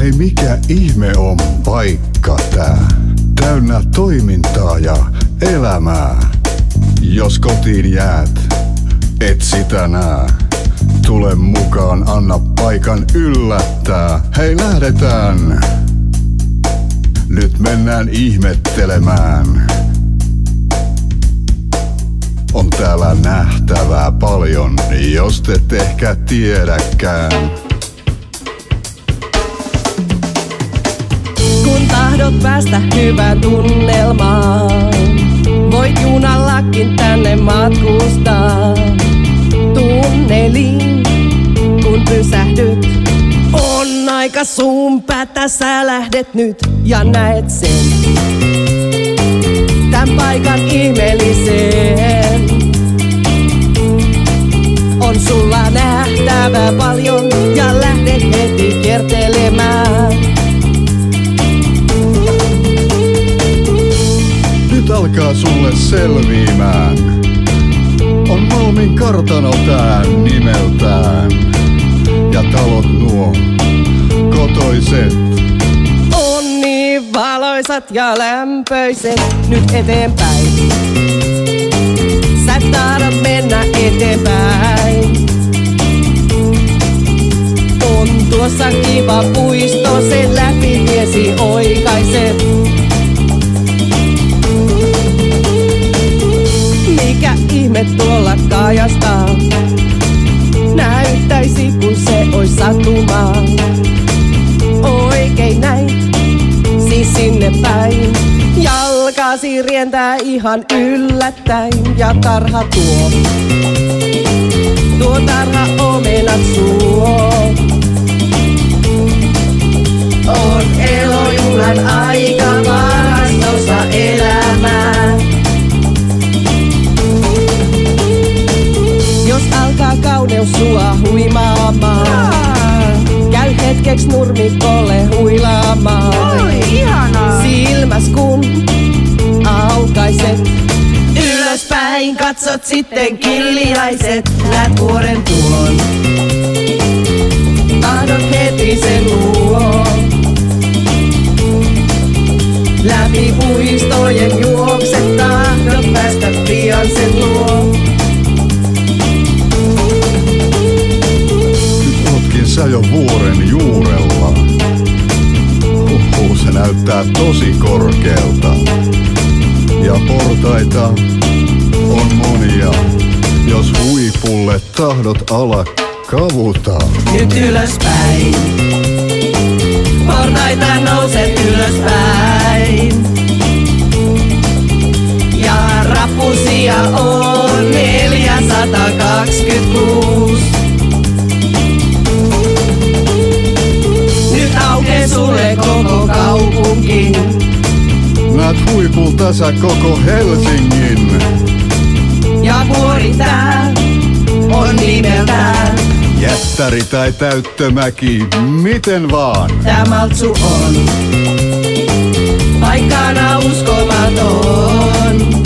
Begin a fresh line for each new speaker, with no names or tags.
Hei, mikä ihme on paikka tää? Täynnä toimintaa ja elämää. Jos kotiin jäät, et sitä nää. Tule mukaan, anna paikan yllättää. Hei, lähdetään! Nyt mennään ihmettelemään. On täällä nähtävää paljon, jos et ehkä tiedäkään.
Kun tahdot päästä hyvään tunnelmaan, voit junallakin tänne matkustaa. Tunneliin, kun pysähdyt, on aika sun päätä, sä lähdet nyt ja näet sen. Tän paikan ihmeellisen. On sulla nähtävää paljon ja lähdet heti kiertelemään.
Nyt alkaa sulle selviämään. On Malmin kartano tää nimeltään. Ja talot nuo kotoiset.
On niin valoisat ja lämpöiset. Nyt eteenpäin. Sä tahdot mennä eteenpäin. On tuossa kiva puisto, sen läpi tiesi oikaiset. Mikä ihme tuolla kaajastaa? Näyttäisi kun se ois sattumaa. Oikein näin, siis sinne päin. Jalkasi rientää ihan yllättäin. Ja tarha tuo tarha omenat suo. On elojuhlan aika, varastossa elämää. Jos alkaa kauneus sua huimaamaan, käy hetkeks nurmikolle huilaamaan.
Oi, ihanaa!
Silmäs kun aukaiset, ylöspäin katsot sitten killiaiset. Näet vuoren tuon, tahdot heti sen luo. Läpi puistojen juokset, tahdot päästä pian sen luo.
Nyt ootkin sä jo vuoren juurella. Se näyttää tosi korkealta. Ja portaita on monia. Jos huipulle tahdot ala kavuta.
Nyt ylöspäin, portaita nouset ylöspäin. Ja rappusia on 426. Nyt aukee sulle koko kaupunki.
Näet huipulta sä koko Helsingin.
Ja vuori tää on nimeltään.
Jättäri tai täyttömäki, miten vaan.
Tää Maltsu on paikkana uskomaton.